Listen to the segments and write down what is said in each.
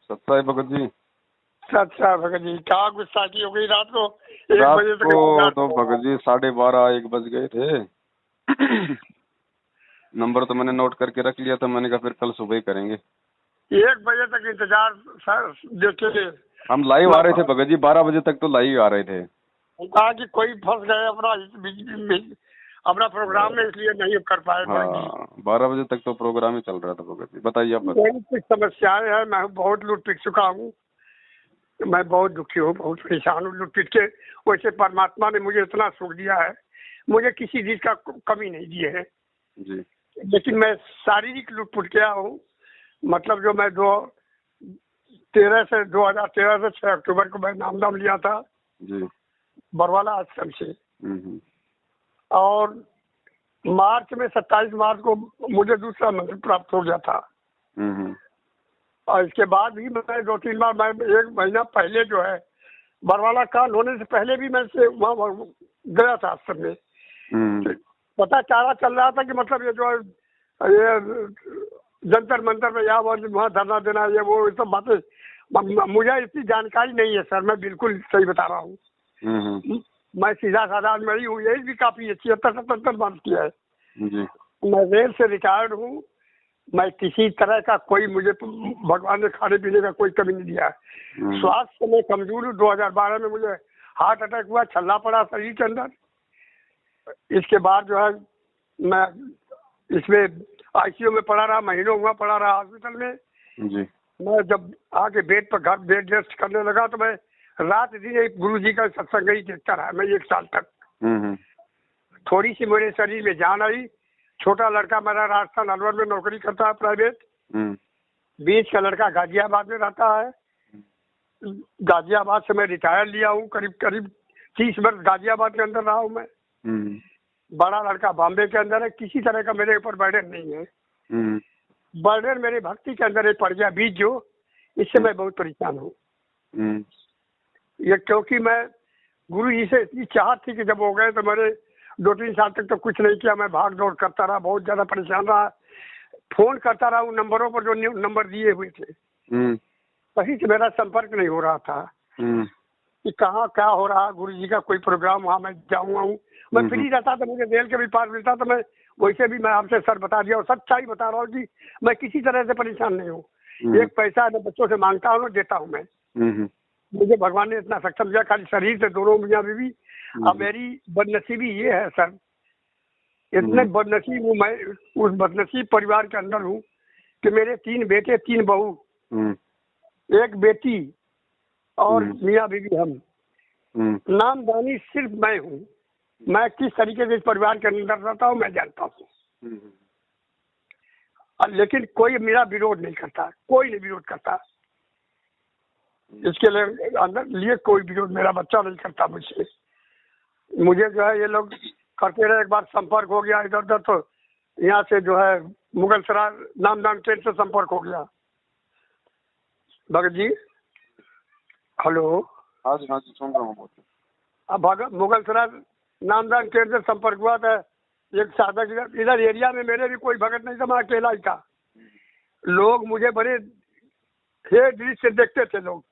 सच्चा है भगत जी। अच्छा भगत जी, क्या गुस्सा की हो गई रात को 1 रात बजे को तक? तो भगत जी 12:30-1 बज गए थे। नंबर तो मैंने नोट करके रख लिया था, मैंने कहा फिर कल सुबह ही करेंगे। 1 बजे तक इंतजार सर देखे। हम लाइव आ रहे थे भगत जी, 12 बजे तक तो लाइव आ रहे थे। कहा कि कोई फंस गए अपना प्रोग्राम में, इसलिए नहीं कर पाए। हाँ, 12 बजे तक तो प्रोग्राम ही चल रहा था भगत जी। बताइए आप। कुछ समस्याएं हैं, मैं बहुत लूट पिट चुका हूँ, मैं बहुत दुखी हूँ, बहुत परेशान हूँ लूट पिट के। वैसे परमात्मा ने मुझे इतना सुख दिया है, मुझे किसी चीज का कमी नहीं दी है जी। लेकिन मैं शारीरिक लूट पुट गया हूँ। मतलब जो मैं 2013 से 6 अक्टूबर को मैं नामदान लिया था जी। बरवाला आश्रम से, और मार्च में 27 मार्च को मुझे दूसरा मंत्र प्राप्त हो गया था। और इसके बाद भी मैं 2-3 बार, मैं 1 महीना पहले जो है बरवाला कांड होने से पहले भी मैं से वहाँ गया था आश्रम में। पता चारा चल रहा था कि मतलब ये जो ये जंतर मंतर में या वहाँ धरना देना, ये वो सब बातें मुझे इतनी जानकारी नहीं है सर, मैं बिल्कुल सही बता रहा हूँ। मैं सीधा साधा आदमी हूँ, एज भी काफी है, 76-77 वर्ष की है। मैं रेल से रिटायर्ड हूँ। मैं किसी तरह का कोई, मुझे भगवान ने खाने पीने का कोई कमी नहीं दिया है। स्वास्थ्य में कमजोर हूँ। 2012 में मुझे हार्ट अटैक हुआ, छल्ला पड़ा शरीर के अंदर। इसके बाद जो है मैं इसमें आईसीयू में पड़ा रहा, महीनों हुआ पड़ा रहा हॉस्पिटल में जी। मैं जब आके बेड पर घर बेड रेस्ट करने लगा तो मैं रात दिन एक गुरु जी का सत्संग ही देखता रहा मैं 1 साल तक। थोड़ी सी मेरे शरीर में जान आई। छोटा लड़का मेरा राजस्थान अलवर में नौकरी करता है प्राइवेट। बीच का लड़का गाजियाबाद में रहता है। गाजियाबाद से मैं रिटायर लिया हूँ, करीब 30 वर्ष गाजियाबाद के अंदर रहा हूँ मैं। बड़ा लड़का बॉम्बे के अंदर है। किसी तरह का मेरे ऊपर बर्डन नहीं है। बर्डन मेरे भक्ति के अंदर पड़ गया बीज, जो इससे मैं बहुत परेशान हूँ। ये क्योंकि मैं गुरु जी से इतनी चाहत थी कि जब हो गए तो मैंने 2-3 साल तक तो कुछ नहीं किया। मैं भाग दौड़ करता रहा, बहुत ज्यादा परेशान रहा। फोन करता रहा उन नंबरों पर जो नंबर दिए हुए थे, कहीं से मेरा संपर्क नहीं हो रहा था कि कहाँ क्या हो रहा। गुरु जी का कोई प्रोग्राम वहाँ मैं जाऊँगा हूँ। मैं फ्री रहता तो मुझे रेल के भी पास मिलता तो मैं वैसे भी मैं आपसे सर बता दिया और सच्चाई बता रहा हूँ कि मैं किसी तरह से परेशान नहीं हूँ। एक पैसा मैं बच्चों से मांगता हूँ, देता हूँ मैं। मुझे भगवान ने इतना सक्षम दिया, खाली शरीर से दोनों मियाँ बीवी। अब मेरी बदनसीबी ये है सर, इतने बदनसीब हूँ मैं, उस बदनसीब परिवार के अंदर हूँ कि मेरे 3 बेटे 3 बहू, 1 बेटी और मियाँ बीवी हम। नामदानी सिर्फ मैं हूँ। मैं किस तरीके से इस परिवार के अंदर रहता हूँ मैं जानता हूँ। लेकिन कोई मेरा विरोध नहीं करता, कोई नहीं विरोध करता। इसके लिए कोई विरोध मेरा बच्चा नहीं करता मुझसे। मुझे जो है ये लोग करते रहे। एक बार संपर्क हो गया इधर उधर, तो यहाँ से जो है मुगलसराय नामदान ट्रेन से संपर्क हो गया। भगत जी हेलो। हाँ जी सुन रहा हूँ। अब मुगलसराय नामदान ट्रेन से संपर्क हुआ था। एक साधक इधर एरिया में मेरे भी कोई भगत नहीं था, मैं अकेला ही था। लोग मुझे बड़े हे दृष्टि से देखते थे। लोग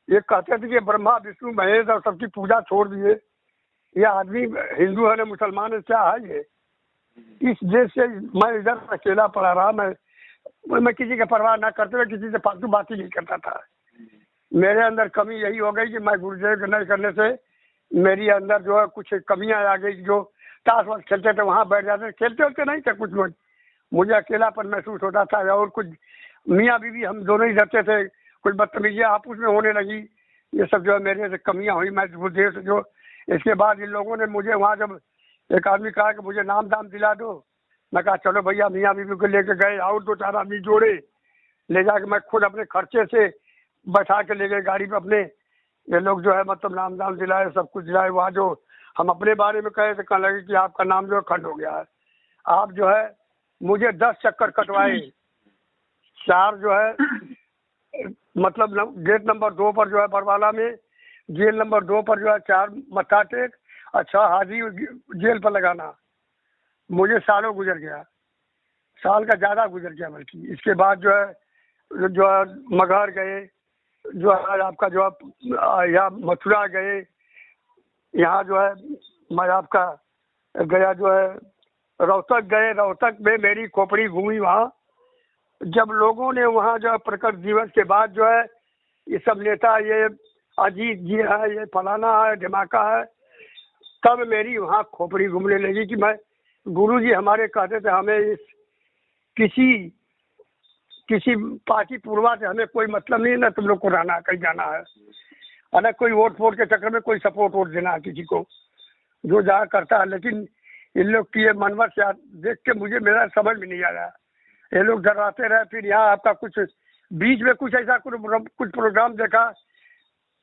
ये कहते थे कि ब्रह्मा विष्णु महेश और सबकी पूजा छोड़ दिए, यह आदमी हिंदू है न मुसलमान है, क्या है ये। इस देश से मैं इधर अकेला पड़ा रहा। मैं किसी का परवाह ना करते हुए किसी से फालतू बात ही नहीं करता था। मेरे अंदर कमी यही हो गई कि मैं गुरुदेव के नहीं करने से मेरी अंदर जो है कुछ कमियां आ गई। जो ताश वाश खेलते थे वहाँ बैठ जाते, खेलते होते नहीं थे कुछ लोग। मुझे अकेलापन महसूस होता था। और कुछ मियाँ बीवी हम दोनों ही रहते थे, कुछ बदतमीजियाँ आपस में होने लगी। ये सब जो है मेरे से कमियां हुई। मैं गुरुदेव से जो इसके बाद इन लोगों ने मुझे वहाँ जब एक आदमी कहा कि मुझे नाम दाम दिला दो, मैं कहा चलो भैया। मियाँ बीवी को लेके गए और 2-4 आदमी जोड़े, ले जाके मैं खुद अपने खर्चे से बैठा के ले गए गाड़ी पे अपने। ये लोग जो है मतलब नाम दाम दिलाए, सब कुछ दिलाए। वहाँ जो हम अपने बारे में कहे तो कहने लगे कि आपका नाम जो है खंड हो गया है। आप जो है मुझे 10 चक्कर कटवाए। 4 जो है मतलब गेट नंबर 2 पर जो है बरवाला में, जेल नंबर 2 पर जो है 4 मत्था टेक, अच्छा हाजिर जेल पर लगाना। मुझे सालों गुजर गया, साल का ज़्यादा गुजर गया बल्कि। इसके बाद जो है जो है मगहर गए, जो है आपका जो है यहाँ मथुरा गए, यहाँ जो है मैं आपका गया जो है रोहतक गए। रोहतक में मेरी खोपड़ी घूमी वहाँ। जब लोगों ने वहाँ जो है प्रकट दिवस के बाद जो है ये सब नेता, ये अजीत जी है, ये फलाना है, ढिमाका है, तब मेरी वहाँ खोपड़ी घूमने लगी कि मैं, गुरु जी हमारे कहते थे हमें इस किसी किसी पार्टी पूर्वा से हमें कोई मतलब नहीं है, ना तुम लोग को रहना कहीं जाना है, और न कोई वोट वोट के चक्कर में कोई सपोर्ट वोट देना है किसी को, जो जहाँ करता है। लेकिन इन लोग की ये मनवर से देख के मुझे मेरा समझ में नहीं आ रहा। ये लोग डराते रहे। फिर यहाँ आपका कुछ बीच में कुछ ऐसा कुछ प्रोग्राम देखा,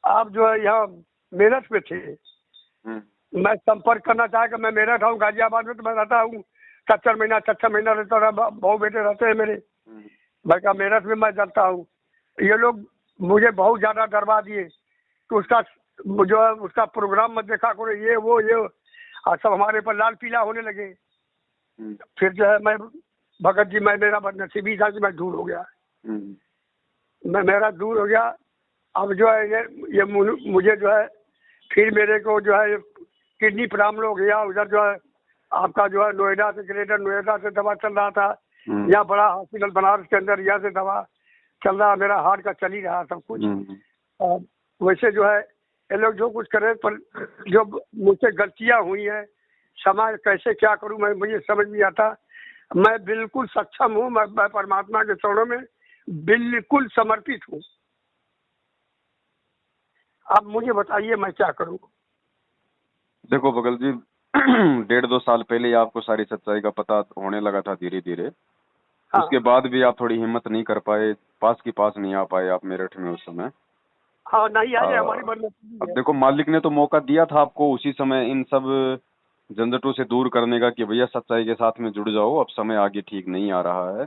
आप जो है यहाँ मेरठ में थे, मैं संपर्क करना चाहा कि मैं मेरठ हूँ, गाजियाबाद में तो मैं रहता हूँ, 4 महीना रहता रहा, बहु बेटे रहते हैं मेरे। मैं कहा मेरठ में मैं जानता हूँ। ये लोग मुझे बहुत ज़्यादा डरवा दिए कि उसका जो है उसका प्रोग्राम मत देखा करो, ये वो ये, और सब हमारे पर लाल पीला होने लगे। फिर जो है मैं भगत जी, मैं मेरा बदनसीबी था कि मैं दूर हो गया, मैं मेरा दूर हो गया। अब जो है ये मुझे जो है फिर मेरे को जो है किडनी प्रॉब्लम हो गया। उधर जो है आपका जो है नोएडा से, ग्रेटर नोएडा से दवा चल रहा था, यहाँ बड़ा हॉस्पिटल बनारस के अंदर यहाँ से दवा चल रहा, मेरा हार्ट का चल ही रहा सब कुछ। और वैसे जो है ये लोग जो कुछ करे, पर जो मुझसे गलतियाँ हुई हैं, क्षमा कैसे क्या करूँ मैं, मुझे समझ नहीं आता। मैं बिल्कुल सक्षम हूँ, मैं परमात्मा के चरणों में बिल्कुल समर्पित हूँ। आप मुझे बताइए मैं क्या करूँ। देखो बगल जी, 1.5-2 साल पहले ही आपको सारी सच्चाई का पता होने लगा था धीरे धीरे। हाँ। उसके बाद भी आप थोड़ी हिम्मत नहीं कर पाए, पास की पास नहीं आ पाए आप मेरठ में उस समय। हाँ नहीं आए, हमारी बदनसीबी अब है। देखो, मालिक ने तो मौका दिया था आपको उसी समय इन सब झंझटों से दूर करने का कि भैया सच्चाई के साथ में जुड़ जाओ, अब समय आगे ठीक नहीं आ रहा है।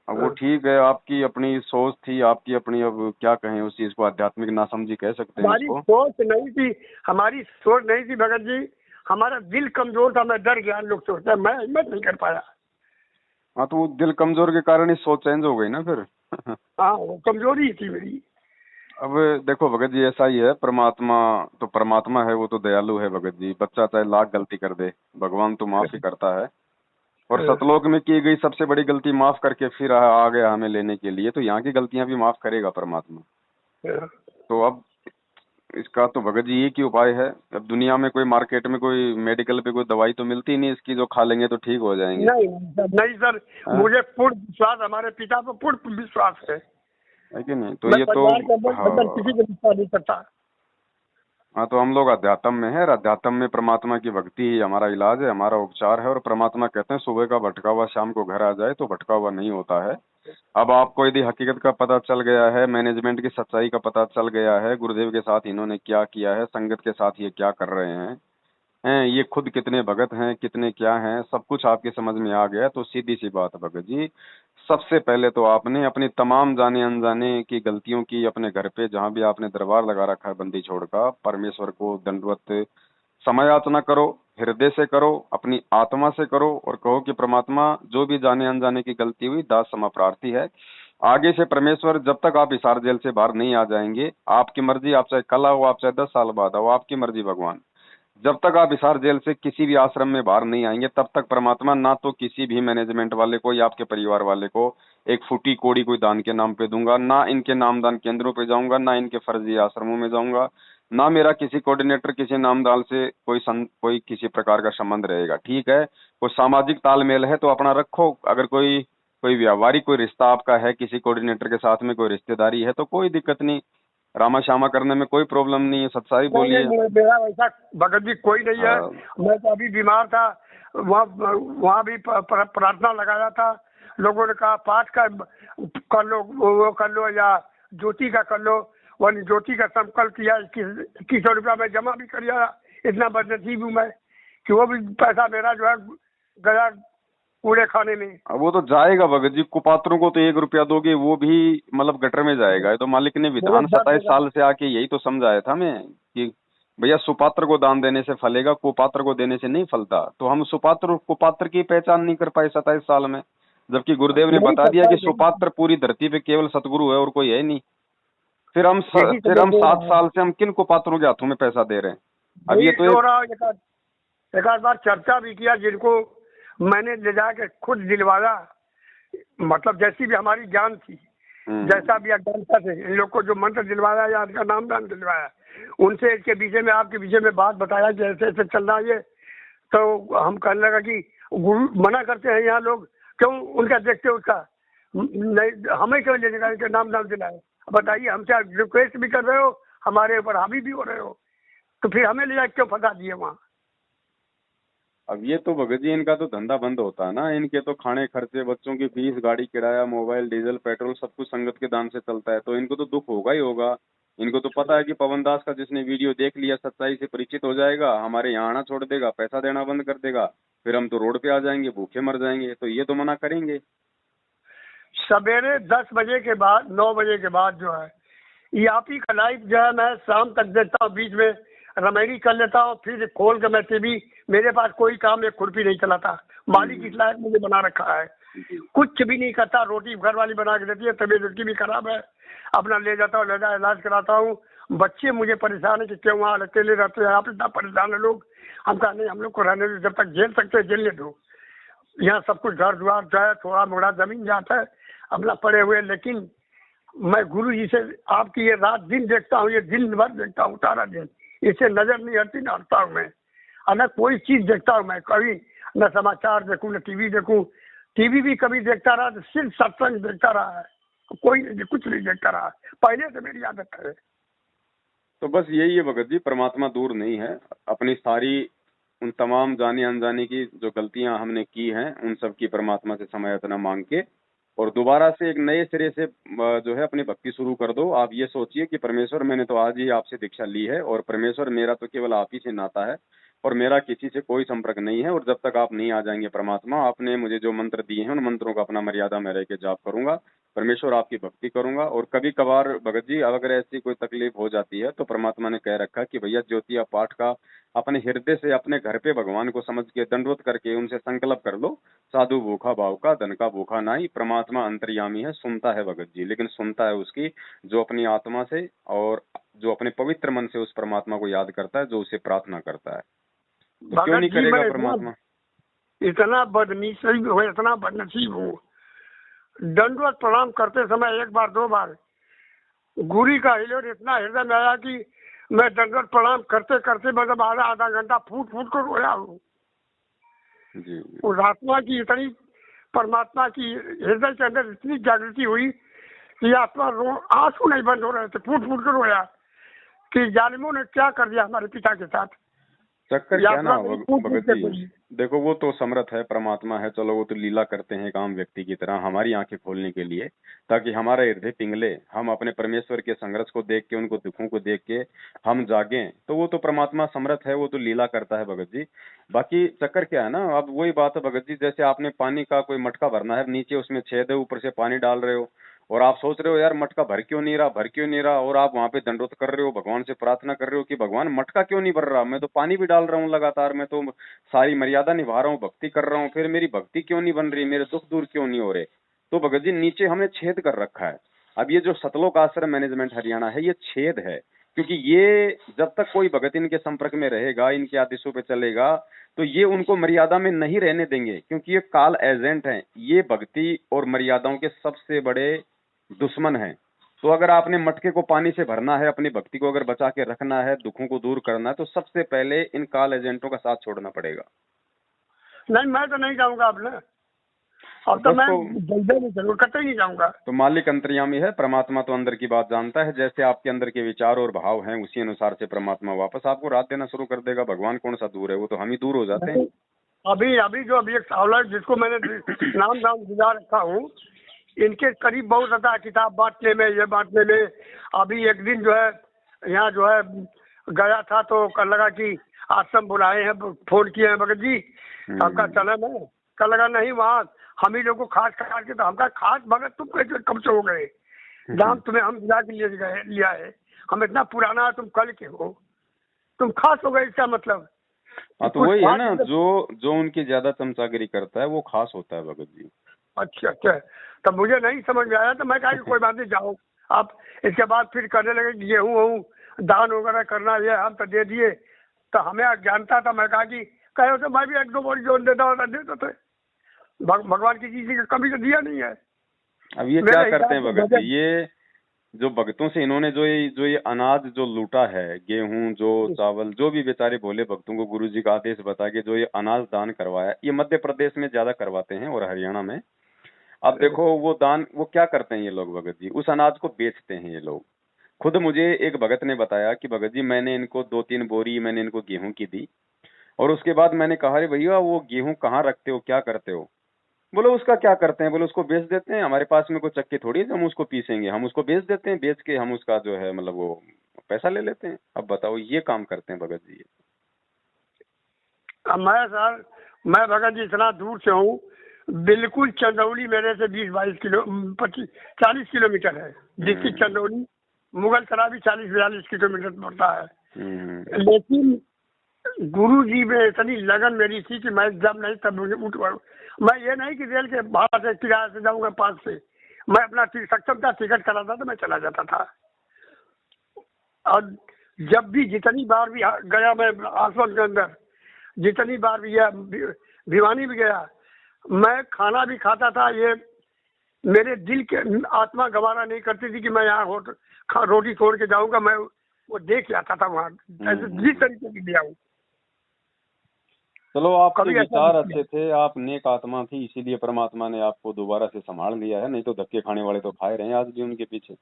अब वो ठीक है, आपकी अपनी सोच थी, आपकी अपनी, अब क्या कहें उस चीज को, आध्यात्मिक नासमझी कह सकते हैं हमारी इसको। सोच नहीं थी, हमारी सोच नहीं थी भगत जी, हमारा दिल कमजोर था। मैं डर गया, लोग सोचते हैं, मैं हिम्मत नहीं कर पाया। हाँ, तो वो दिल कमजोर के कारण ही सोच चेंज हो गई ना फिर। हाँ वो कमजोरी थी मेरी। अब देखो भगत जी, ऐसा ही है, परमात्मा तो परमात्मा है, वो तो दयालु है भगत जी। बच्चा चाहे लाख गलती कर दे, भगवान तो माफ ही करता है। और सतलोक में की गई सबसे बड़ी गलती माफ करके फिर आ गया हमें लेने के लिए, तो यहाँ की गलतियां भी माफ करेगा परमात्मा। तो अब इसका तो भगत जी एक ही उपाय है। अब दुनिया में कोई, मार्केट में कोई, मेडिकल पे कोई दवाई तो मिलती नहीं इसकी जो खा लेंगे तो ठीक हो जाएंगे। नहीं सर, मुझे पूर्ण विश्वास, हमारे पिता पर पूर्ण विश्वास है कि नहीं? तो ये तो किसी को विश्वास नहीं करता। हाँ, तो हम लोग अध्यात्म में है, और अध्यात्म में परमात्मा की भक्ति ही हमारा इलाज है, हमारा उपचार है। और परमात्मा कहते हैं सुबह का भटका हुआ शाम को घर आ जाए, तो भटका हुआ नहीं होता है। अब आपको यदि हकीकत का पता चल गया है, मैनेजमेंट की सच्चाई का पता चल गया है, गुरुदेव के साथ इन्होंने क्या किया है, संगत के साथ ये क्या कर रहे हैं, ये खुद कितने भगत हैं, कितने क्या हैं, सब कुछ आपकी समझ में आ गया, तो सीधी सी बात है भगत जी, सबसे पहले तो आपने अपनी तमाम जाने अनजाने की गलतियों की अपने घर पे, जहाँ भी आपने दरबार लगा रखा है बंदी छोड़ का, परमेश्वर को दंडवत समय याचना करो, हृदय से करो, अपनी आत्मा से करो, और कहो कि परमात्मा जो भी जाने अनजाने की गलती हुई, दास क्षमा प्रार्थी है। आगे से परमेश्वर, जब तक आप हिसार जेल से बाहर नहीं आ जाएंगे, आपकी मर्जी, आप चाहे कल आओ, आप चाहे 10 साल बाद आओ, आपकी मर्जी भगवान। जब तक आप हिसार जेल से किसी भी आश्रम में बाहर नहीं आएंगे, तब तक परमात्मा ना तो किसी भी मैनेजमेंट वाले को या आपके परिवार वाले को एक फूटी कोड़ी कोई दान के नाम पे दूंगा, ना इनके नामदान केंद्रों पे जाऊंगा, ना इनके फर्जी आश्रमों में जाऊंगा, ना मेरा किसी कोऑर्डिनेटर, किसी नामदान से कोई किसी प्रकार का संबंध रहेगा। ठीक है, कोई सामाजिक तालमेल है तो अपना रखो, अगर कोई कोई व्यावहारिक कोई रिश्ता आपका है किसी कोऑर्डिनेटर के साथ में, कोई रिश्तेदारी है, तो कोई दिक्कत नहीं, रामा श्यामा करने में कोई प्रॉब्लम नहीं है, सच्चाई बोलिए। मेरा वैसा भगत जी कोई नहीं है। मैं तो अभी बीमार था, वहाँ भी प्रार्थना लगाया था, लोगों ने कहा पाठ का कर लो, वो कर लो, या ज्योति का कर लो। वो ज्योति का संकल्प किया, 2100 रुपया मैं जमा भी कर, इतना बदनसीब हूँ मैं कि वो भी पैसा मेरा जो है गया कूड़े खाने में। अब वो तो जाएगा भगत जी, कुपात्रों को तो 1 रुपया दोगे, वो भी मतलब गटर में जाएगा। ये तो मालिक ने विधान 27 साल से आके यही तो समझाया था मैं कि भैया सुपात्र को दान देने से फलेगा, कुपात्र को देने से नहीं फलता। तो हम सुपात्र कुपात्र की पहचान नहीं कर पाए 27 साल में। जबकि गुरुदेव ने नहीं बता दिया कि करता है, सुपात्र पूरी धरती पे केवल सतगुरु है और कोई है नहीं। फिर हम यही तो मैं बोल 7 रहा हूँ। साल से हम किन को पात्रों के हाथों में पैसा दे रहे हैं? अब यही ये तो हो एक रहा है। एक आध बार चर्चा भी किया, जिनको मैंने ले जाके खुद दिलवाया, मतलब जैसी भी हमारी ज्ञान थी, जैसा भी अज्ञानता से इन लोग को जो मंत्र दिलवाया या इनका नामदान दिलवाया, उनसे इसके विषय में, आपके विषय में बात बताया कि ऐसे ऐसे चल रहा है ये। तो हम कहने लगा कि गुरु मना करते हैं यहाँ लोग, क्यों उनका देखते उसका नहीं, हमें क्यों ले जाएगा, इनके नामदान दिलाए? बताइए, हमसे रिक्वेस्ट भी कर रहे हो, हमारे ऊपर हावी भी हो रहे हो, तो फिर हमें ले जाके क्यों फंसा दिए वहाँ? अब ये तो भगत जी इनका तो धंधा बंद होता है ना। इनके तो खाने खर्चे, बच्चों की फीस, गाड़ी किराया, मोबाइल, डीजल, पेट्रोल सब कुछ संगत के दान से चलता है, तो इनको तो दुख होगा ही होगा। इनको तो पता है कि पवन दास का जिसने वीडियो देख लिया, सच्चाई से परिचित हो जाएगा, हमारे यहाँ आना छोड़ देगा, पैसा देना बंद कर देगा, फिर हम तो रोड पे आ जाएंगे, भूखे मर जाएंगे, तो ये तो मना करेंगे। सवेरे 10 बजे के बाद, 9 बजे के बाद जो है, ये आप ही का लाइव जो है मैं शाम तक देखता हूँ, बीच में रमैनी कर लेता हूँ, फिर खोल के मैं टीवी, मेरे पास कोई काम, एक खुरपी नहीं चलाता। मालिक इस लायक मुझे बना रखा है, कुछ भी नहीं करता। रोटी घर वाली बना के देती है, तबीयत उसकी भी खराब है, अपना ले जाता हूँ, ले जा इलाज कराता हूँ। बच्चे मुझे परेशान है कि क्यों वहाँ अकेले रहते हैं आप, इतना परेशान है लोग। हम कहा नहीं, हम लोग को रहने दो, जब तक झेल सकते हैं झेलने दो। यहाँ सब कुछ घर द्वार जो है, थोड़ा मोड़ा जमीन जाता है, अपना पड़े हुए। लेकिन मैं गुरु जी से आपकी ये रात दिन देखता हूँ, ये दिन भर देखता हूँ, सारा दिन इससे नजर नहीं हटती, न हटता हूँ मैं। और न कोई चीज देखता हूँ मैं कभी, न समाचार देखूँ, न टीवी देखूँ। टीवी भी कभी देखता रहा तो सिर्फ सत्संग देखता रहा है, कोई नहीं, कुछ नहीं देखता रहा, पहले से मेरी आदत है। तो बस यही है भगत जी, परमात्मा दूर नहीं है। अपनी सारी उन तमाम जानी अनजानी की जो गलतियां हमने की हैं, उन सब की परमात्मा से क्षमा याचना मांग के और दोबारा से एक नए सिरे से जो है अपनी भक्ति शुरू कर दो। आप ये सोचिए कि परमेश्वर, मैंने तो आज ही आपसे दीक्षा ली है और परमेश्वर मेरा तो केवल आप ही से नाता है और मेरा किसी से कोई संपर्क नहीं है। और जब तक आप नहीं आ जाएंगे परमात्मा, आपने मुझे जो मंत्र दिए हैं उन मंत्रों का अपना मर्यादा में रह के जाप करूंगा, परमेश्वर आपकी भक्ति करूंगा। और कभी कभार भगत जी अगर ऐसी कोई तकलीफ हो जाती है तो परमात्मा ने कह रखा कि भैया ज्योतिया पाठ का अपने हृदय से अपने घर पे भगवान को समझ के दंडवत करके उनसे संकल्प कर लो, साधु भूखा भाव का, धन का भूखा नहीं। परमात्मा अंतर्यामी है, सुनता है भगत जी, लेकिन सुनता है उसकी जो अपनी आत्मा से और जो अपने पवित्र मन से उस परमात्मा को याद करता है, जो उसे प्रार्थना करता है। तो क्यों नहीं करेगा परमात्मा? इतना बदनसीब हूँ, इतना बदनसीब हूँ, दंडवत प्रणाम करते समय एक बार 2 बार गुरी का हिलोर इतना हृदय में आया कि मैं दंडवत प्रणाम करते करते मतलब आधा घंटा फूट फूट कर रोया हूँ। जी। उस आत्मा की इतनी, परमात्मा की हृदय के अंदर इतनी जागृति हुई कि आत्मा आंसू नहीं बंद हो रहे थे, फूट फूट कर रोया कि जालिमों ने क्या कर दिया हमारे पिता के साथ। चक्कर क्या ना भगत जी, देखो वो तो समर्थ है, परमात्मा है, चलो वो तो लीला करते हैं एक आम व्यक्ति की तरह हमारी आंखें खोलने के लिए, ताकि हमारा हृदय पिघले, हम अपने परमेश्वर के संघर्ष को देख के, उनको दुखों को देख के हम जागें। तो वो तो परमात्मा समर्थ है, वो तो लीला करता है भगत जी। बाकी चक्कर क्या है ना, अब वही बात है भगत जी, जैसे आपने पानी का कोई मटका भरना है, नीचे उसमें छेद है, ऊपर से पानी डाल रहे हो और आप सोच रहे हो यार मटका भर क्यों नहीं रहा, भर क्यों नहीं रहा, और आप वहां पे दंडोत कर रहे हो, भगवान से प्रार्थना कर रहे हो कि भगवान मटका क्यों नहीं भर रहा, मैं तो पानी भी डाल रहा हूँ लगातार, मैं तो सारी मर्यादा निभा रहा हूँ, भक्ति कर रहा हूँ, फिर मेरी भक्ति क्यों नहीं बन रही, मेरे दुख दूर क्यों नहीं हो रहे। तो भगत जी नीचे हमने छेद कर रखा है। अब ये जो सतलोक आश्रम मैनेजमेंट हरियाणा है, ये छेद है, क्योंकि ये जब तक कोई भगत इनके संपर्क में रहेगा, इनके आदेशों पे चलेगा, तो ये उनको मर्यादा में नहीं रहने देंगे, क्योंकि ये काल एजेंट हैं, ये भक्ति और मर्यादाओं के सबसे बड़े दुश्मन है। तो अगर आपने मटके को पानी से भरना है, अपनी भक्ति को अगर बचा के रखना है, दुखों को दूर करना है, तो सबसे पहले इन काल एजेंटों का साथ छोड़ना पड़ेगा। नहीं, मैं तो नहीं जाऊंगा अब ना, अब तो मैं जरूर कतई नहीं जाऊंगा। तो मालिक अंतर्यामी है, परमात्मा तो अंदर की बात जानता है, जैसे आपके अंदर के विचार और भाव हैं उसी अनुसार से परमात्मा वापस आपको रात देना शुरू कर देगा। भगवान कौन सा दूर है, वो तो हम ही दूर हो जाते हैं। अभी एक सावला जिसको मैंने नाम दिला रखा हूँ, इनके करीब बहुत आता किताब बांटने में, ये बांटने में। अभी एक दिन जो है यहाँ जो है गया था, तो कल लगा कि आश्रम बुलाए हैं, फोन किए हैं भगत जी, आपका चला मैं, कल लगा नहीं वहाँ हम ही लोग को खास काट के, तो हमका खास भगत तुम कैसे कब से हो गए, नाम तुम्हें हम दिला के लिया है, हम इतना पुराना है, तुम कल के हो, तुम खास हो गए, इसका मतलब। हाँ, तो वही है ना, जो उनकी ज्यादा चमचागिरी करता है वो खास होता है भगत जी। अच्छा अच्छा, तब मुझे नहीं समझ में आया, तो मैं कहा कि कोई बात नहीं, जाओ आप। इसके बाद फिर करने लगे कि गेहूँ वहूँ दान वगैरह करना, ये हम तो दे दिए। तो हमें अज्ञानता था, मैं कहा कि कहे तो मैं भी 1-2 बोरी जोन देता होता देते थे। भगवान की किसी की कभी तो दिया नहीं है। अब ये क्या करते हैं भगत जी, ये जो भक्तों से इन्होंने जो ये अनाज जो लूटा है, गेहूं जो चावल जो भी बेचारे भोले भक्तों को गुरु जी का आदेश बता के जो ये अनाज दान करवाया, ये मध्य प्रदेश में ज्यादा करवाते हैं और हरियाणा में। अब देखो वो दान वो क्या करते हैं ये लोग भगत जी, उस अनाज को बेचते हैं ये लोग। खुद मुझे एक भगत ने बताया कि भगत जी मैंने इनको 2-3 बोरी मैंने इनको गेहूं की दी, और उसके बाद मैंने कहा अरे भैया वो गेहूं कहाँ रखते हो, क्या करते हो? बोलो उसका क्या करते हैं, बोलो उसको बेच देते हैं, हमारे पास में कोई चक्की थोड़ी है हम उसको पीसेंगे, हम उसको बेच देते हैं, बेच के हम उसका जो है मतलब वो पैसा ले लेते हैं। अब बताओ ये काम करते हैं भगत जी। अब मैं भगत जी इतना दूर से हूँ, बिल्कुल चंदौली मेरे से 20-22 किलो 40 किलोमीटर है डिस्ट्रिक्ट चंदौली। मुगल सराय भी 40-42 किलोमीटर पड़ता है। लेकिन गुरु जी में इतनी लगन मेरी थी कि मैं जब नहीं तब मुझे उठ पड़ू। मैं ये नहीं कि रेल के भाड़ा से किराए से जाऊंगा 5 से, मैं अपना सक्षम था, टिकट कराता तो मैं चला जाता था। और जब भी जितनी बार भी गया मैं आश्रम के अंदर, जितनी बार भी गया, भिवानी भी गया, मैं खाना भी खाता था। ये मेरे दिल के आत्मा गवारा नहीं करती थी कि मैं यहाँ रोटी छोड़ के जाऊंगा। मैं वो देख आता था वहाँ, जिस तरीके की लिया हूँ। चलो आपके विचार अच्छे थे, आप नेक आत्मा थी, इसीलिए परमात्मा ने आपको दोबारा से संभाल लिया है, नहीं तो धक्के खाने वाले तो खाए रहे हैं आज भी उनके पीछे।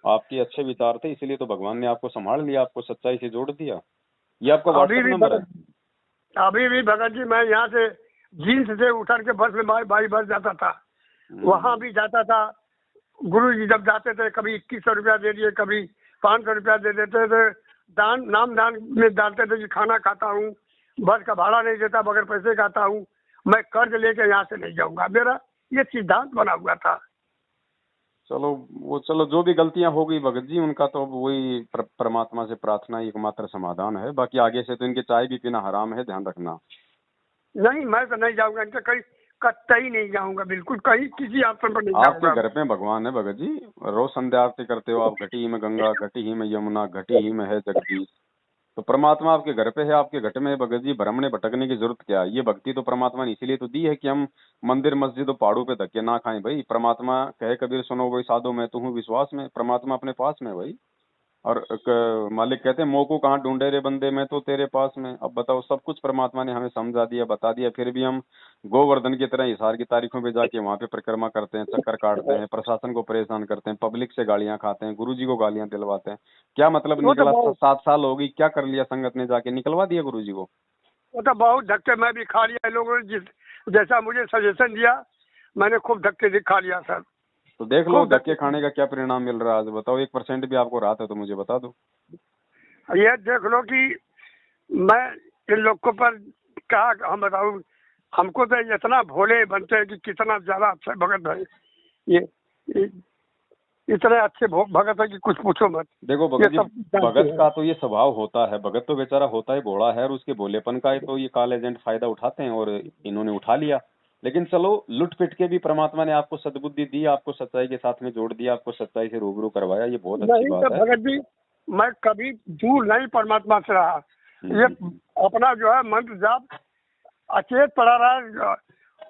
आपके अच्छे विचार थे इसीलिए तो भगवान ने आपको संभाल लिया, आपको सच्चाई से जोड़ दिया। ये आपका व्हाट्सएप नंबर है? अभी भी भगत जी मैं यहाँ से जींस से उतर के बस में भाई बस जाता था, वहाँ भी जाता था। गुरु जी जब जाते थे कभी 2100 रुपया दे दिए, कभी 500 रुपया दे देते थे। नाम दान में डालते थे कि खाना खाता हूँ, बस का भाड़ा नहीं देता, बगैर पैसे खाता हूँ, मैं कर्ज लेके यहाँ से नहीं जाऊंगा, मेरा ये सिद्धांत बना हुआ था। चलो जो भी गलतियां हो गई भगत जी, उनका तो वही परमात्मा से प्रार्थना एकमात्र समाधान है। बाकी आगे से तो इनके चाय भी पीना हराम है, ध्यान रखना। नहीं मैं तो नहीं जाऊंगा इनके कहीं, कहीं नहीं जाऊंगा, बिल्कुल कहीं किसी आश्रम पर नहीं जाऊंगा। आपके घर पे भगवान है भगत जी, रोज संध्या आरती करते हो आप, घटी ही में गंगा, घटी ही में यमुना, घटी ही में है जगदीश, तो परमात्मा आपके घर पे है, आपके घट में है भगत जी। भ्रम में भटकने की जरूरत क्या है? ये भक्ति तो परमात्मा ने इसीलिए तो दी है कि हम मंदिर मस्जिद और पहाड़ों पे धक्के ना खाएं भाई। परमात्मा कहे कबीर सुनो भाई साधो मैं तो हूँ विश्वास में, परमात्मा अपने पास में भाई। और मालिक कहते हैं मोह को कहाँ ढूंढे रे बंदे, मैं तो तेरे पास में। अब बताओ सब कुछ परमात्मा ने हमें समझा दिया, बता दिया, फिर भी हम गोवर्धन की तरह हिसार की तारीखों पे जाके वहां पे परिक्रमा करते हैं, चक्कर काटते हैं, प्रशासन को परेशान करते हैं, पब्लिक से गालियां खाते हैं, गुरुजी को गालियां दिलवाते हैं। क्या मतलब निकला? 7 साल हो गई, क्या कर लिया संगत ने जाके? निकलवा दिया गुरुजी को। वो तो बहुत धक्के मैं भी खा लिया लोगों ने, जैसा मुझे सजेशन दिया मैंने खूब धक्के खा लिया सर। तो देख लो धक्के खाने का क्या परिणाम मिल रहा है आज बताओ। 1% भी आपको राहत है तो मुझे बता दो। ये देख लो कि मैं इन लोगों पर क्या हम बताऊं, हमको तो इतना भोले बनते हैं कि कितना ज्यादा अच्छे भगत है ये इतने अच्छे भगत है कि कुछ पूछो मत। देखो भगत जी, भगत का तो ये स्वभाव होता है, भगत तो बेचारा होता ही भोला है, और उसके भोलेपन का तो ये काल एजेंट फायदा उठाते हैं, और इन्होंने उठा लिया। लेकिन चलो लुट पिट के भी परमात्मा ने आपको सद्बुद्धि दी, आपको सच्चाई के साथ में जोड़ दिया, आपको सच्चाई से रूबरू करवाया, ये बहुत अच्छी बात है। भगत जी मैं कभी दूर नहीं परमात्मा से रहा, ये अपना जो है मंत्र जाप अचेत पड़ा रहा,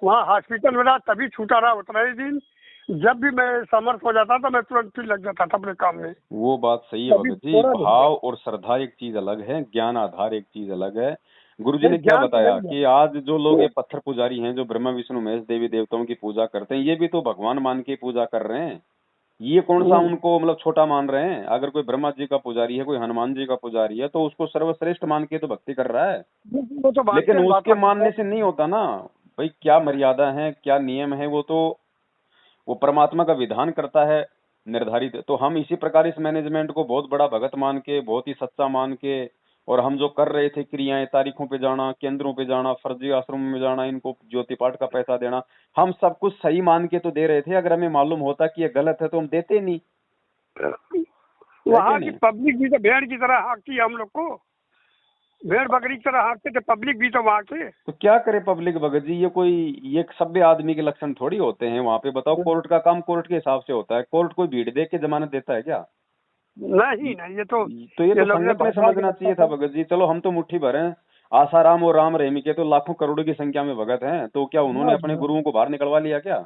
वहाँ हॉस्पिटल में रहा तभी छूटा रहा उतना ही दिन। जब भी मैं समर्थ हो जाता था मैं तुरंत फिर लग जाता था अपने काम में। वो बात सही है भगत जी, भाव और श्रद्धा एक चीज अलग है, ज्ञान आधार एक चीज अलग है। गुरुजी ने क्या बताया कि आज जो लोग ये पत्थर पुजारी हैं, जो ब्रह्मा विष्णु महेश देवी देवताओं की पूजा करते हैं, ये भी तो भगवान मान के पूजा कर रहे हैं। ये कौन सा उनको मतलब छोटा मान रहे हैं? अगर कोई ब्रह्मा जी का पुजारी है, कोई हनुमान जी का पुजारी है, तो उसको सर्वश्रेष्ठ मान के तो भक्ति कर रहा है। लेकिन उसके मानने से नहीं होता ना भाई, क्या मर्यादा है, क्या नियम है, वो परमात्मा का विधान करता है निर्धारित। तो हम इसी प्रकार इस मैनेजमेंट को बहुत बड़ा भगत मान के, बहुत ही सच्चा मान के, और हम जो कर रहे थे क्रियाएं, तारीखों पे जाना, केंद्रों पे जाना, फर्जी आश्रम में जाना, इनको ज्योति पाठ का पैसा देना, हम सब कुछ सही मान के तो दे रहे थे। अगर हमें मालूम होता कि ये गलत है तो हम देते नहीं। वहाँ की पब्लिक भी तो भेड़ की तरह हाँकती है हम लोग को। भेड़ बकरी की तरह हाँकते थे, पब्लिक भी तो वहाँ के। तो क्या करे पब्लिक भगत जी, ये सभ्य आदमी के लक्षण थोड़ी होते हैं वहाँ पे। बताओ, कोर्ट का काम कोर्ट के हिसाब से होता है। कोर्ट कोई भीड़ देख के जमानत देता है क्या? नहीं नहीं, ये तो ये तो लोग ने संगत में भड़का के समझना रखा चाहिए था था। भगत जी। चलो हम तो मुट्ठी भर हैं, आसाराम और राम रहीम के तो लाखों करोड़ों की संख्या में भगत हैं, तो क्या उन्होंने हाँ अपने जी, हाँ। गुरुओं को बाहर निकलवा लिया क्या?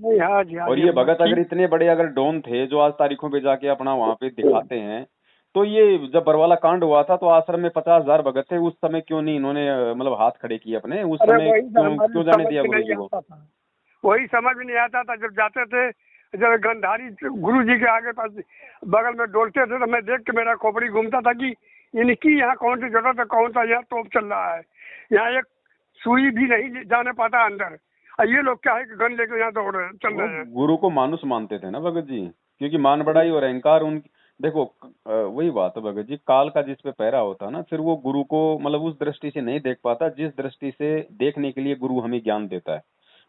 नहीं, हाँ जी, हाँ और जी, ये हम भगत अगर ठीक। इतने बड़े अगर डॉन थे जो आज तारीखों पे जाके अपना वहां पे दिखाते हैं, तो ये जब बरवाला कांड हुआ था तो आश्रम में 50,000 भगत थे, उस समय क्यों नहीं इन्होंने मतलब हाथ खड़े किए अपने? उस अरे समय वही तो क्यों हमारी क्यों जाने समझ दिया में गुरु नहीं जी को? आता था, वही समझ में नहीं आता था। जब जाते थे, जब गंधारी गुरु जी के आगे पास बगल में डोलते थे, तो मैं देख के मेरा खोपड़ी घूमता था कि इनकी यहाँ कौन सी जरूरत है, कौन सा यहाँ तोप चल रहा है। यहाँ एक सुई भी नहीं जाने पाता अंदर, और ये लोग क्या है कि गन लेके यहाँ दौड़ रहे चल वो रहे हैं। गुरु को मानुस मानते थे ना भगत जी, क्योंकि मान बढ़ाई और अहंकार उन देखो वही बात है भगत जी, काल का जिस पे पहरा होता ना, फिर वो गुरु को मतलब उस दृष्टि से नहीं देख पाता जिस दृष्टि से देखने के लिए गुरु हमें ज्ञान देता है।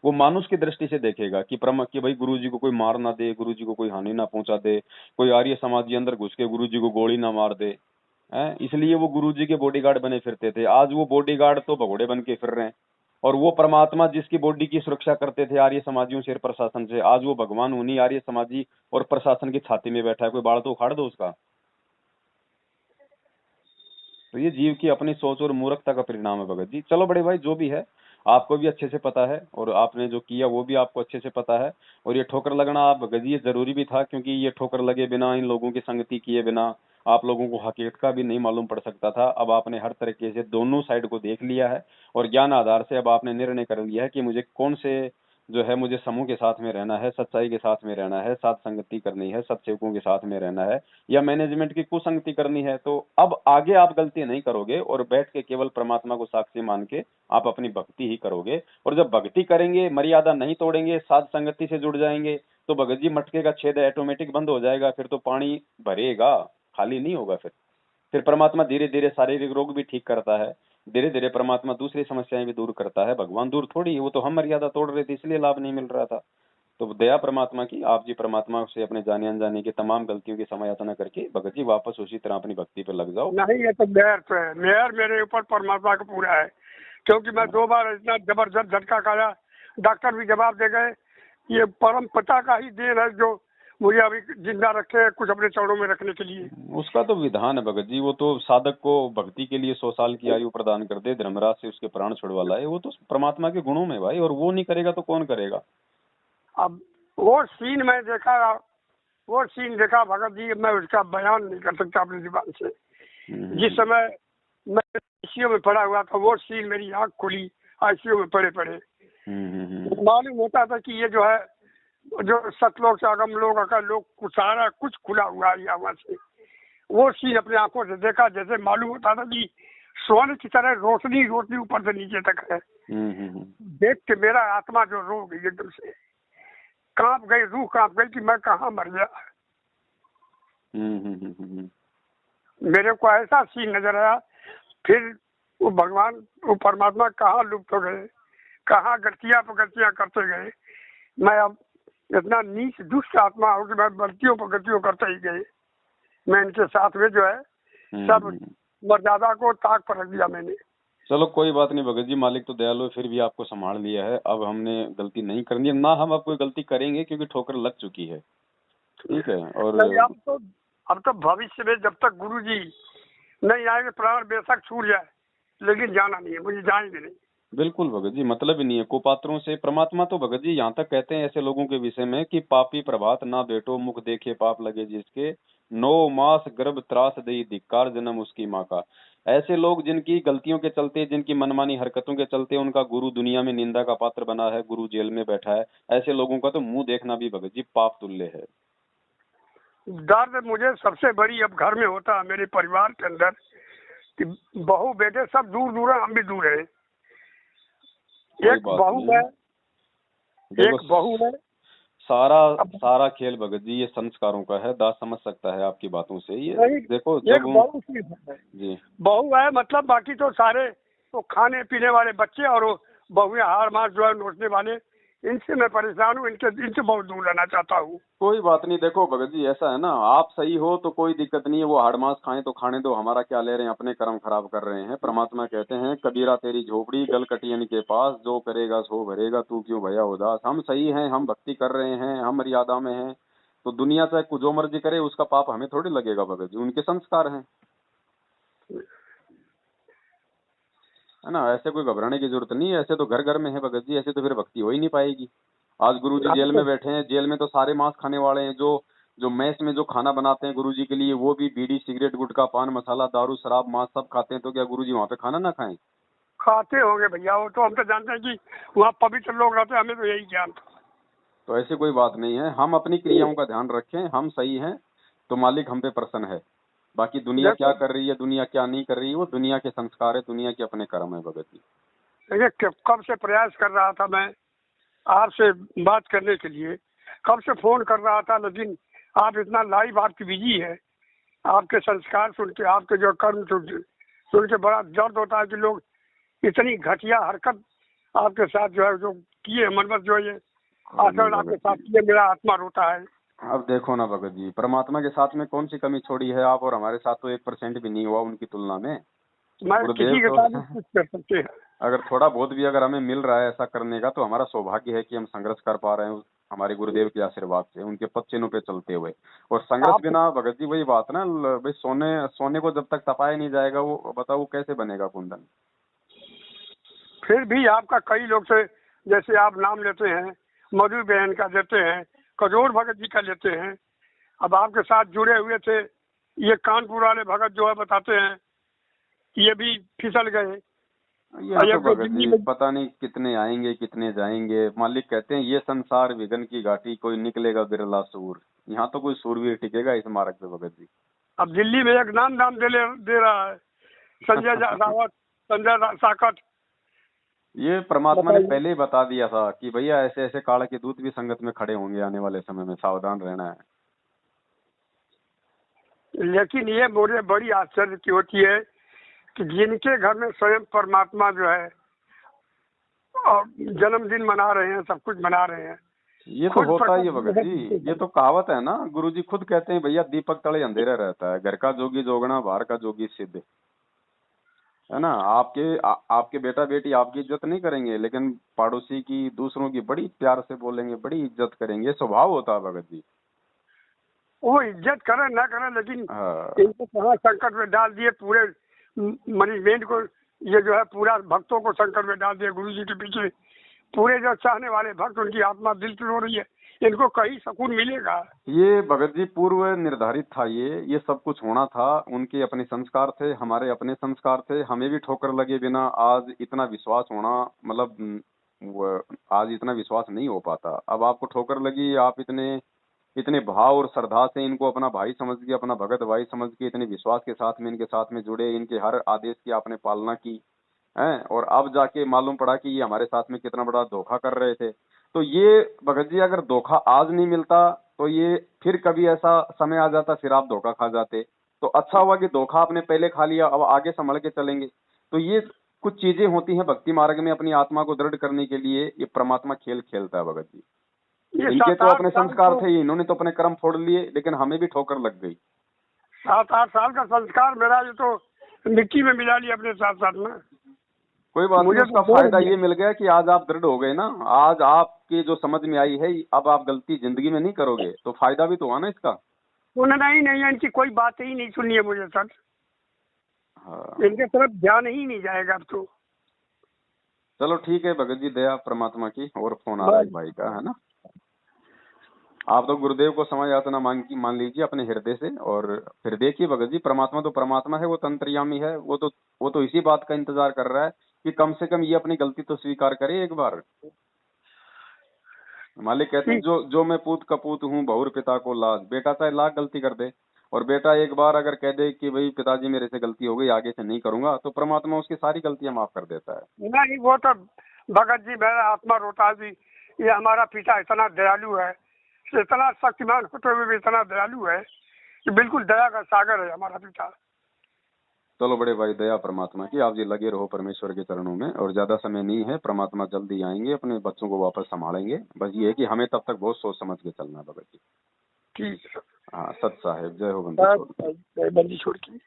वो मानुष की दृष्टि से देखेगा कि भाई गुरु जी को कोई मार ना दे, गुरु जी को कोई हानि ना पहुंचा दे, कोई आर्य समाजी अंदर घुस के गुरु जी को गोली ना मार दे। हैं, इसलिए वो गुरु जी के बॉडीगार्ड बने फिरते थे। आज वो बॉडीगार्ड तो भगोड़े बन के फिर रहे हैं। और वो परमात्मा जिसकी बॉडी की सुरक्षा करते थे आर्य समाजियों से, प्रशासन से, आज वो भगवान उन्हीं आर्य समाजी और प्रशासन की छाती में बैठा है। कोई बाढ़ तो उखाड़ दो उसका। तो ये जीव की अपनी सोच और मूर्खता का परिणाम है भगत जी। चलो बड़े भाई, जो भी है आपको भी अच्छे से पता है, और आपने जो किया वो भी आपको अच्छे से पता है। और ये ठोकर लगना आप भगत जी ये जरूरी भी था, क्योंकि ये ठोकर लगे बिना, इन लोगों की संगति किए बिना आप लोगों को हकीकत का भी नहीं मालूम पड़ सकता था। अब आपने हर तरीके से दोनों साइड को देख लिया है, और ज्ञान आधार से अब आपने निर्णय कर लिया है कि मुझे कौन से जो है, मुझे समूह के साथ में रहना है, सच्चाई के साथ में रहना है, साथ संगति करनी है, सत्सेवकों के साथ में रहना है, या मैनेजमेंट की कुसंगति करनी है। तो अब आगे आप गलती नहीं करोगे, और बैठ के केवल परमात्मा को साक्षी मान के आप अपनी भक्ति ही करोगे। और जब भक्ति करेंगे, मर्यादा नहीं तोड़ेंगे, साध संगति से जुड़ जाएंगे, तो भगत जी मटके का छेद ऑटोमेटिक बंद हो जाएगा। फिर तो पानी भरेगा, खाली नहीं होगा। फिर परमात्मा धीरे धीरे शारीरिक रोग भी ठीक करता है, धीरे धीरे परमात्मा दूसरी समस्याएं भी दूर करता है। भगवान दूर थोड़ी है, वो तो हम मर्यादा तोड़ रहे थे इसलिए लाभ नहीं मिल रहा था। तो दया परमात्मा की, आप जी परमात्मा से अपने जाने अनजाने की तमाम गलतियों की समायाचना करके भगत जी वापस उसी तरह अपनी भक्ति पे लग जाओ। नहीं, ये तो मेहर तो है, मेहर मेरे ऊपर परमात्मा का पूरा है, क्योंकि मैं 2 बार इतना जबरदस्त झटका खाया, डॉक्टर भी जवाब दे गए। ये परम पिता का ही देन है जो मुझे अभी जिंदा रखे, कुछ अपने चरणों में रखने के लिए। उसका तो विधान है भगत जी, वो तो साधक को भक्ति के लिए 100 साल की आयु प्रदान कर दे, धर्मराज से उसके प्राण छुड़वा लाए। वो तो परमात्मा के गुणों में भाई, और वो नहीं करेगा तो कौन करेगा? अब वो सीन मैं देखा, वो सीन देखा भगत जी, मैं उसका बयान नहीं कर सकता अपनी जुबान से। जिस समय मैं आईसीयू में पड़ा हुआ था, वो सीन मेरी आंख खुली आईसीयू में पड़े पड़े। मालूम होता था कि ये जो है, जो सतलोक से अगम लोग अकल लोग सारा कुछ खुला हुआ है वहां से। वो सीन अपने आंखों से देखा, जैसे मालूम होता था कि सोने की तरह रोशनी रोशनी ऊपर से नीचे तक है। देख के मेरा आत्मा जो रो गई, एकदम से कांप गई, रूह कांप गई कि मैं कहाँ मर गया। मेरे को ऐसा सीन नजर आया। फिर वो भगवान, वो परमात्मा कहाँ लुप्त हो गए, कहाँ गलतियां पगतियां करते गए। मैं अब इतना नीच दुष्ट आत्मा हूँ कि मैं गलतियों पर गलतियों करते ही गए। मैं इनके साथ में जो है सब मर्यादा को ताक पर रख दिया मैंने। चलो कोई बात नहीं भगत जी, मालिक तो दयालु है, फिर भी आपको संभाल लिया है। अब हमने गलती नहीं करनी है ना, हम अब कोई गलती करेंगे, क्योंकि ठोकर लग चुकी है। ठीक है। और अब तो भविष्य में जब तक गुरु जी नहीं आएंगे, प्राण बेशक छूट जाए, लेकिन जाना नहीं है, मुझे जाएंगे नहीं। बिल्कुल भगत जी, मतलब ही नहीं है कुपात्रों से। परमात्मा तो भगत जी यहाँ तक कहते हैं ऐसे लोगों के विषय में कि पापी प्रभात ना बेटो, मुख देखे पाप लगे जिसके, 9 मास गर्भ त्रास दई धिक्कार जन्म उसकी माँ का। ऐसे लोग जिनकी गलतियों के चलते, जिनकी मनमानी हरकतों के चलते उनका गुरु दुनिया में निंदा का पात्र बना है, गुरु जेल में बैठा है, ऐसे लोगों का तो मुंह देखना भी भगत जी पाप तुल्य है। दर्द मुझे सबसे बड़ी अब घर में होता है, मेरे परिवार के अंदर, कि बहू बेटे सब दूर दूर है, हम भी दूर है। एक बहू है, एक बहू है। सारा खेल भगत जी ये संस्कारों का है। दास समझ सकता है आपकी बातों से। ये देखो, एक बहू जी बहू है, मतलब बाकी तो सारे तो खाने पीने वाले बच्चे, और बहू हार मार जो है नोचने वाले, इनसे मैं परेशान हूँ, इनसे बहुत दूर रहना चाहता हूँ। कोई बात नहीं, देखो भगत जी ऐसा है ना, आप सही हो तो कोई दिक्कत नहीं है, वो हाड़ मांस खाएं तो खाने दो, हमारा क्या ले रहे हैं, अपने कर्म खराब कर रहे हैं। परमात्मा कहते हैं कबीरा तेरी झोपड़ी गल कटियन के पास, जो करेगा सो भरेगा, तू क्यों भया उदास। हम सही हैं, हम भक्ति कर रहे हैं, हम मर्यादा में हैं, तो दुनिया चाहे जो मर्जी करे उसका पाप हमें थोड़ी लगेगा भगत जी, उनके संस्कार हैं, है ना। ऐसे कोई घबराने की जरूरत नहीं है, ऐसे तो घर घर में है भगत जी, ऐसे तो फिर भक्ति हो ही नहीं पाएगी। आज गुरुजी जेल में बैठे हैं, जेल में तो सारे मांस खाने वाले हैं, जो जो मेस में जो खाना बनाते हैं गुरुजी के लिए, वो भी बीड़ी सिगरेट गुटखा पान मसाला दारू शराब मांस सब खाते हैं, तो क्या गुरुजी वहाँ पे खाना ना खाएं? खाते होंगे भैया, वो तो हम तो जानते हैं कि वहाँ पवित्र लोग रहते हैं, हमें तो यही ज्ञान था। तो ऐसी कोई बात नहीं है, हम अपनी क्रियाओं का ध्यान रखें, हम सही हैं तो मालिक हम पे प्रसन्न है। बाकी दुनिया क्या कर रही है, दुनिया क्या नहीं कर रही है, वो दुनिया के संस्कार है, दुनिया के अपने कर्म है भगत जी। देखिए, कब से प्रयास कर रहा था मैं आपसे बात करने के लिए, कब से फोन कर रहा था, लेकिन आप इतना लाइव आपकी बिजी है। आपके संस्कार सुन के, आपके जो कर्म सुन के बड़ा दर्द होता है कि लोग इतनी घटिया हरकत आपके साथ जो है जो किए, मनमत जो ये आचरण आपके साथ किए, मेरा आत्मा रोता है। अब देखो ना भगत जी, परमात्मा के साथ में कौन सी कमी छोड़ी है आप, और हमारे साथ तो 1% भी नहीं हुआ उनकी तुलना में। मैं गुरुदेव किसी के तो साथ भी कुछ कर सकते हैं। अगर थोड़ा बहुत भी अगर हमें मिल रहा है ऐसा करने का, तो हमारा सौभाग्य है कि हम संघर्ष कर पा रहे हैं हमारे गुरुदेव के आशीर्वाद से, उनके पद चिन्हों पे चलते हुए। और संघर्ष बिना भगत जी वही बात ना, भाई सोने सोने को जब तक तपाया नहीं जाएगा, वो बताओ वो कैसे बनेगा कुंदन। फिर भी आपका कई लोग से, जैसे आप नाम लेते हैं, मधु बहन का लेते हैं, कजोर भगत जी का लेते हैं, अब आपके साथ जुड़े हुए थे ये कानपुर वाले भगत जो है, बताते हैं ये भी फिसल गए। ये तो भगत जी पता नहीं कितने आएंगे कितने जाएंगे, मालिक कहते हैं ये संसार विघन की घाटी, कोई निकलेगा बिरला सूर। यहाँ तो कोई सूरवीर टिकेगा इस मार्ग पे भगत जी। अब दिल्ली में एक नाम दे रहा है संजय रावत, संजय साकट। ये परमात्मा ने पहले ही बता दिया था कि भैया ऐसे ऐसे काल के दूत भी संगत में खड़े होंगे आने वाले समय में, सावधान रहना है। लेकिन ये मुझे बड़ी आश्चर्य की होती है कि जिनके घर में स्वयं परमात्मा जो है और जन्मदिन मना रहे हैं, सब कुछ मना रहे हैं, ये तो होता ही है भगत जी, ये तो कहावत है ना, गुरुजी खुद कहते हैं भैया दीपक तले अंधेरा रहता है, घर का जोगी जोगना बाहर का जोगी सिद्ध, है ना। आपके बेटा बेटी आपकी इज्जत नहीं करेंगे, लेकिन पड़ोसी की दूसरों की बड़ी प्यार से बोलेंगे, बड़ी इज्जत करेंगे, स्वभाव होता है भगत जी। वो इज्जत करे ना करे, लेकिन इनको कहाँ संकट में डाल दिए, पूरे मैनेजमेंट को, ये जो है पूरा भक्तों को संकट में डाल दिया गुरु जी के पीछे। पूरे जो चाहने वाले भक्त, उनकी आत्मा दिल से रो रही है, इनको कहीं सुकून मिलेगा? ये भगत जी पूर्व निर्धारित था, ये सब कुछ होना था, उनके अपने संस्कार थे, हमारे अपने संस्कार थे, हमें भी ठोकर लगे बिना आज इतना विश्वास होना, मतलब आज इतना विश्वास नहीं हो पाता। अब आपको ठोकर लगी, आप इतने भाव और श्रद्धा से इनको अपना भाई समझ के, अपना भगत भाई समझ के, इतने विश्वास के साथ में इनके साथ में जुड़े, इनके हर आदेश की आपने पालना की है, और अब जाके मालूम पड़ा कि ये हमारे साथ में कितना बड़ा धोखा कर रहे थे। तो ये भगत जी अगर धोखा आज नहीं मिलता तो ये फिर कभी ऐसा समय आ जाता, फिर आप धोखा खा जाते। तो अच्छा हुआ कि धोखा आपने पहले खा लिया, अब आगे संभल के चलेंगे। तो ये कुछ चीजें होती हैं भक्ति मार्ग में, अपनी आत्मा को दृढ़ करने के लिए ये परमात्मा खेल खेलता है भगत जी। इनके तो अपने संस्कार थे, इन्होंने तो अपने कर्म फोड़ लिए, लेकिन हमें भी ठोकर लग गई। 7-8 साल का संस्कार मेरा ये तो मिट्टी में मिला लिया अपने साथ साथ में। कोई बात नहीं, उसका फायदा ये मिल गया कि आज आप दृढ़ हो गए ना, आज आपकी जो समझ में आई है, अब आप गलती जिंदगी में नहीं करोगे, तो फायदा भी तो हुआ ना इसका। सुनना ही नहीं है, इनकी कोई बात ही नहीं सुननी है मुझे सर। हाँ, इनके तरफ ध्यान ही नहीं जाएगा अब तो। चलो ठीक है भगत जी, दया परमात्मा की। और फोन आ रहा है भाई का, है ना। आप तो गुरुदेव को समझ यातना मान लीजिए अपने हृदय से, और फिर देखिए भगत जी, परमात्मा तो परमात्मा है, वो तंत्रयामी है, वो तो इसी बात का इंतजार कर रहा है कि कम से कम ये अपनी गलती तो स्वीकार करे एक बार। मालिक कहते हैं जो मैं पूत कपूत हूँ बहुर पिता को लाज। बेटा चाहे लाख गलती कर दे, और बेटा एक बार अगर कह दे कि भाई पिताजी मेरे से गलती हो गई, आगे से नहीं करूंगा, तो परमात्मा उसकी सारी गलतियां माफ कर देता है। नहीं, वो तो भगत जी मेरा आत्मा रोता जी, ये हमारा पिता इतना दयालु है, इतना शक्तिमान होते हुए भी इतना दयालु है कि बिल्कुल दया का सागर है हमारा पिता। चलो बड़े भाई, दया परमात्मा की, आप जी लगे रहो परमेश्वर के चरणों में, और ज्यादा समय नहीं है, परमात्मा जल्दी आएंगे, अपने बच्चों को वापस संभालेंगे। बस ये है कि हमें तब तक बहुत सोच समझ के चलना है भगत जी। ठीक है। हाँ, सत साहेब, जय हो बंदी छोड़। बंदी छोड़ की।